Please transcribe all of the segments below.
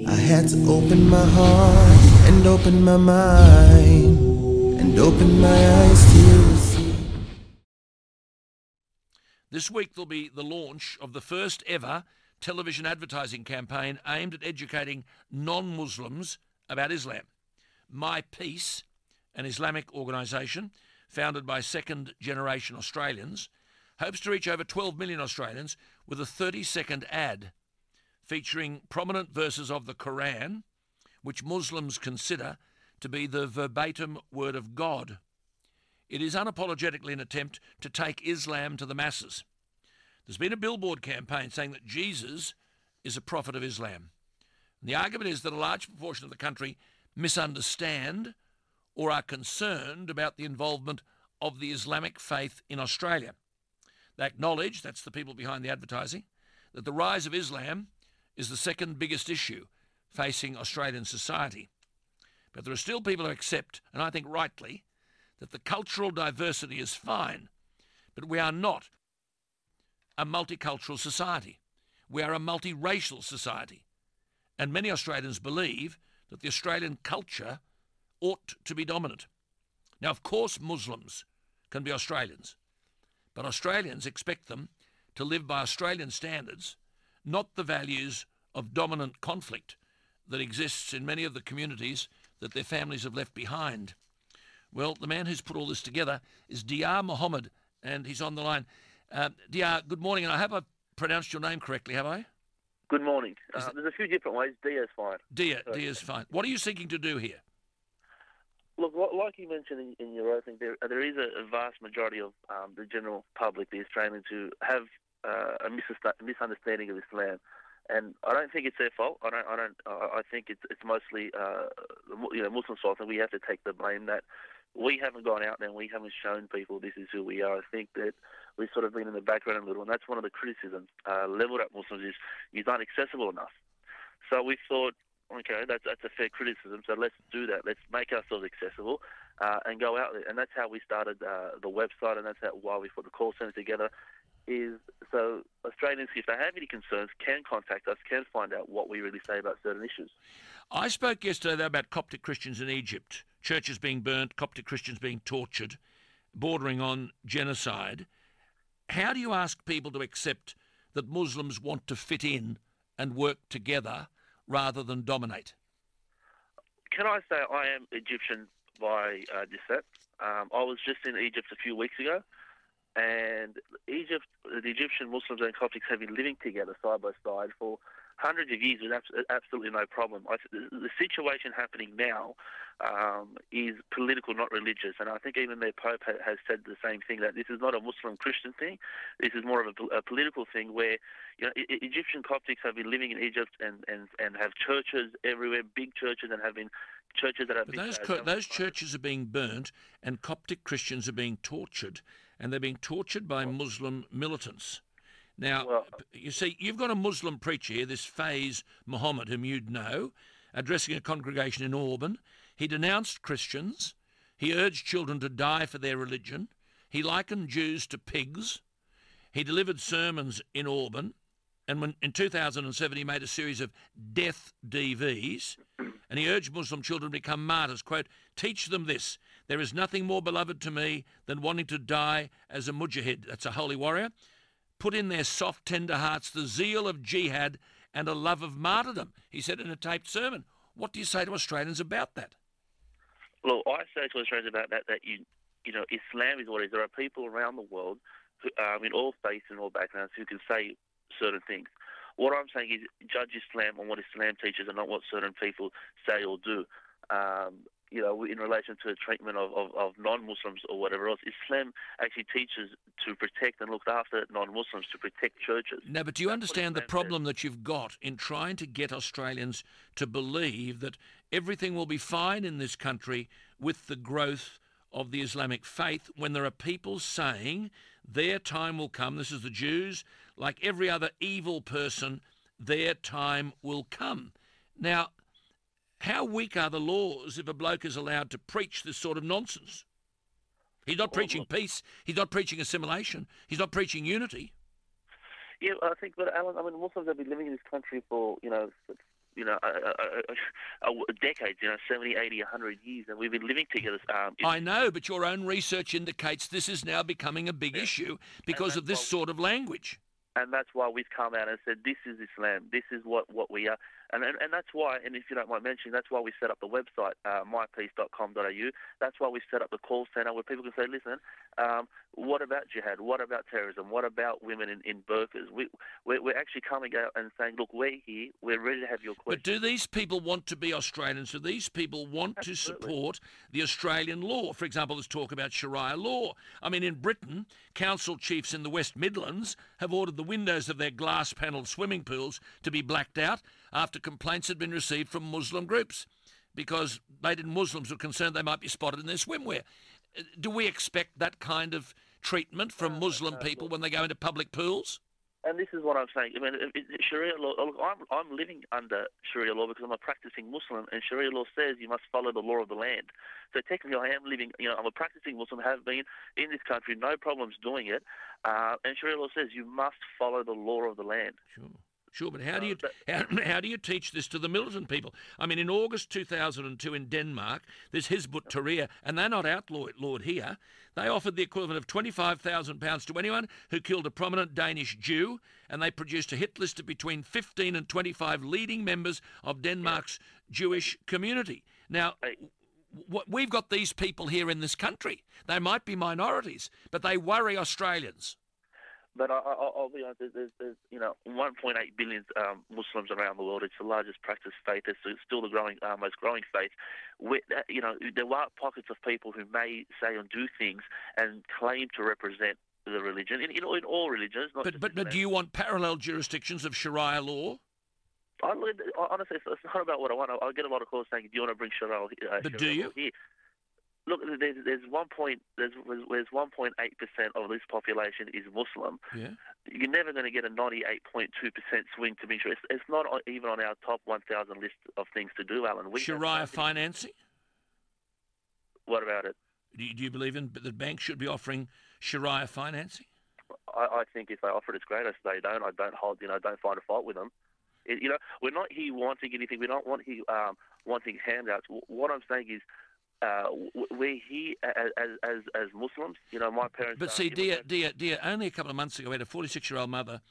I had to open my heart and open my mind and open my eyes to see. This week there'll be the launch of the first ever television advertising campaign aimed at educating non-Muslims about Islam. Mypeace, an Islamic organisation founded by second-generation Australians, hopes to reach over 12 million Australians with a 30-second ad featuring prominent verses of the Quran, which Muslims consider to be the verbatim word of God. It is unapologetically an attempt to take Islam to the masses. There's been a billboard campaign saying that Jesus is a prophet of Islam. And the argument is that a large proportion of the country misunderstand or are concerned about the involvement of the Islamic faith in Australia. They acknowledge, that's the people behind the advertising, that the rise of Islam is the second biggest issue facing Australian society. But there are still people who accept, and I think rightly, that the cultural diversity is fine, but we are not a multicultural society. We are a multiracial society. And many Australians believe that the Australian culture ought to be dominant. Now, of course, Muslims can be Australians, but Australians expect them to live by Australian standards, not the values of dominant conflict that exists in many of the communities that their families have left behind. Well, the man who's put all this together is Diaa Mohammed, and he's on the line. Diaa, good morning, and I hope I've pronounced your name correctly, have I? Good morning. There's a few different ways. Diaa's fine. Diaa's fine. What are you seeking to do here? Look, like you mentioned in your opening, there is a vast majority of the general public, the Australians, who have a misunderstanding of Islam, and I don't think it's their fault. I think it's mostly Muslim fault, and we have to take the blame that we haven't gone out there and we haven't shown people this is who we are. I think that we've sort of been in the background a little, and that's one of the criticisms levelled at Muslims is you're not accessible enough. So we thought, okay, that's a fair criticism, so let's do that. Let's make ourselves accessible and go out there. And that's how we started the website, and that's why we put the call centre together, is so Australians, if they have any concerns, can contact us, can find out what we really say about certain issues. I spoke yesterday though, about Coptic Christians in Egypt, churches being burnt, Coptic Christians being tortured, bordering on genocide. How do you ask people to accept that Muslims want to fit in and work together rather than dominate? Can I say I am Egyptian by descent? I was just in Egypt a few weeks ago, and the Egyptian Muslims and Coptics have been living together side by side for hundreds of years with absolutely no problem. The situation happening now is political, not religious, and I think even their Pope has said the same thing, that this is not a Muslim-Christian thing. This is more of a political thing where Egyptian Coptics have been living in Egypt and have churches everywhere, big churches, and have been churches that have been... Those churches are being burnt, and Coptic Christians are being tortured, and they're being tortured by Muslim militants. Now, you see, you've got a Muslim preacher here, this Diaa Mohammed, whom you'd know, addressing a congregation in Auburn. He denounced Christians. He urged children to die for their religion. He likened Jews to pigs. He delivered sermons in Auburn. And in 2007, he made a series of death DVs. And he urged Muslim children to become martyrs. Quote, teach them this. There is nothing more beloved to me than wanting to die as a mujahid. That's a holy warrior. Put in their soft, tender hearts the zeal of jihad and a love of martyrdom, he said in a taped sermon. What do you say to Australians about that? Well, I say to Australians about that Islam is what it is. There are people around the world who, in all faiths and all backgrounds who can say certain things. What I'm saying is judge Islam on what Islam teaches and not what certain people say or do. In relation to the treatment of non-Muslims or whatever else, Islam actually teaches to protect and look after non-Muslims, to protect churches. No, but do you understand the problem that you've got in trying to get Australians to believe that everything will be fine in this country with the growth of the Islamic faith, when there are people saying their time will come, this is the Jews, like every other evil person, their time will come. Now, how weak are the laws if a bloke is allowed to preach this sort of nonsense? He's not preaching peace. He's not preaching assimilation. He's not preaching unity. Yeah, I think, but Alan, Muslims have been living in this country for, decades, 70, 80, 100 years, and we've been living together. I know, but your own research indicates this is now becoming a big issue because of this sort of language. And that's why we've come out and said, this is Islam. This is what we are. And that's why, and if you don't mind mentioning, that's why we set up the website, mypeace.com.au. That's why we set up the call centre where people can say, listen, what about jihad? What about terrorism? What about women in burqas? We're actually coming out and saying, look, we're here. We're ready to have your questions. But do these people want to be Australians? Do these people want to support the Australian law? For example, there's talk about Sharia law. I mean, in Britain, council chiefs in the West Midlands have ordered the windows of their glass-panelled swimming pools to be blacked out after complaints had been received from Muslim groups because Muslims were concerned they might be spotted in their swimwear. Do we expect that kind of treatment from Muslim people when they go into public pools? And this is what I'm saying. I mean, Sharia law. Look, I'm living under Sharia law because I'm a practicing Muslim, and Sharia law says you must follow the law of the land. So technically, I am living. I'm a practicing Muslim, have been in this country, no problems doing it. And Sharia law says you must follow the law of the land. Sure, but how do you teach this to the militant people? I mean, in August 2002 in Denmark, there's Hizb ut-Tahrir, and they're not outlawed here. They offered the equivalent of £25,000 to anyone who killed a prominent Danish Jew, and they produced a hit list of between 15 and 25 leading members of Denmark's Jewish community. Now, we've got these people here in this country. They might be minorities, but they worry Australians. But I'll be honest, there's 1.8 billion Muslims around the world. It's the largest practiced faith. It's still the most growing faith. There are pockets of people who may say and do things and claim to represent the religion in all religions. But do you want parallel jurisdictions of Sharia law? Honestly, it's not about what I want. I get a lot of calls saying, "Do you want to bring Sharia do you? Here?" Look, there's 1.8% of this population is Muslim. Yeah. You're never going to get a 98.2% swing to be sure. It's not even on our top 1,000 list of things to do, Alan. Sharia financing? What about it? Do you believe in the banks should be offering Sharia financing? I think if they offer it, it's great. If they don't, I don't find a fault with them. We're not here wanting anything. We don't want here wanting handouts. What I'm saying is, we're here as Muslims. My parents. But see, Diaa, only a couple of months ago, we had a 46-year-old mother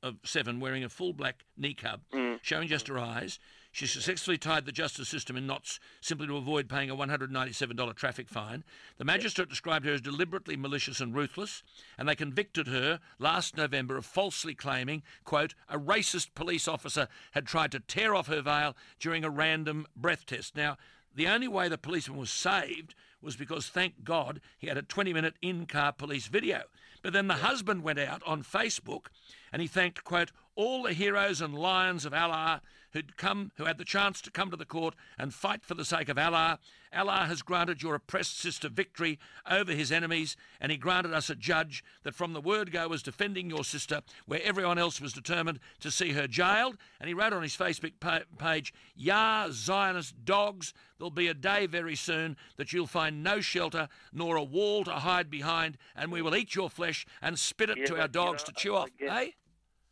of 7 wearing a full black niqab, showing just her eyes. She successfully tied the justice system in knots simply to avoid paying a $197 traffic fine. The magistrate described her as deliberately malicious and ruthless, and they convicted her last November of falsely claiming, quote, a racist police officer had tried to tear off her veil during a random breath test. Now, the only way the policeman was saved was because, thank God, he had a 20-minute in-car police video. But then the husband went out on Facebook and he thanked, quote, all the heroes and lions of Allah who had the chance to come to the court and fight for the sake of Allah. Allah has granted your oppressed sister victory over his enemies, and he granted us a judge that from the word go was defending your sister where everyone else was determined to see her jailed. And he wrote on his Facebook page, Ya Zionist dogs, there'll be a day very soon that you'll find no shelter nor a wall to hide behind, and we will eat your flesh and spit it to our dogs to chew off. Eh?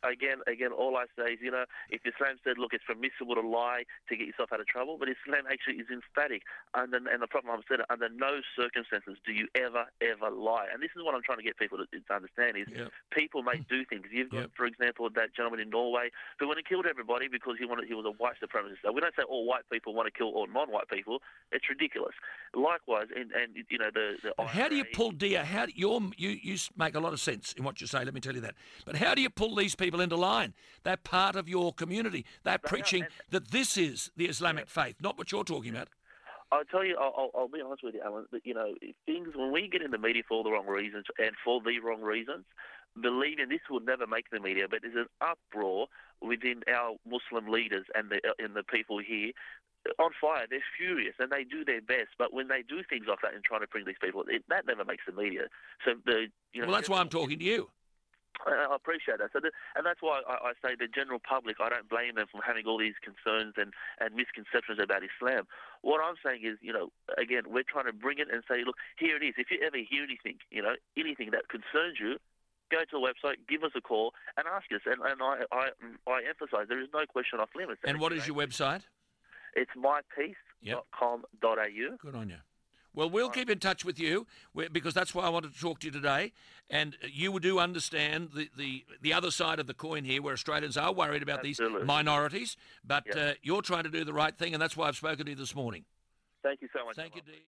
Again, all I say is, if Islam said, look, it's permissible to lie to get yourself out of trouble, but Islam actually is emphatic. And the problem I'm saying, under no circumstances do you ever lie. And this is what I'm trying to get people to understand is people may do things. You've got, for example, that gentleman in Norway who went and killed everybody because he was a white supremacist. So we don't say all white people want to kill all non-white people. It's ridiculous. Likewise, and the how do you pull, Diaa? You make a lot of sense in what you say, let me tell you that. But how do you pull these people into line? They're part of your community. They're preaching that this is the Islamic faith, not what you're talking about. I'll tell you, I'll be honest with you, Alan, that, things, when we get in the media for all the wrong reasons and for the wrong reasons, believe me, this will never make the media, but there's an uproar within our Muslim leaders and the people here on fire. They're furious and they do their best, but when they do things like that and trying to bring these people, that never makes the media. So well, that's why I'm talking to you. I appreciate that. And that's why I say the general public, I don't blame them for having all these concerns and misconceptions about Islam. What I'm saying is, again, we're trying to bring it and say, look, here it is. If you ever hear anything, anything that concerns you, go to the website, give us a call, and ask us. And I emphasise there is no question off limits. And what is your website? It's mypeace.com.au. Good on you. Well, we'll keep in touch with you because that's why I wanted to talk to you today. And you do understand the other side of the coin here, where Australians are worried about these minorities. But you're trying to do the right thing, and that's why I've spoken to you this morning. Thank you so much. Thank you, Diaa.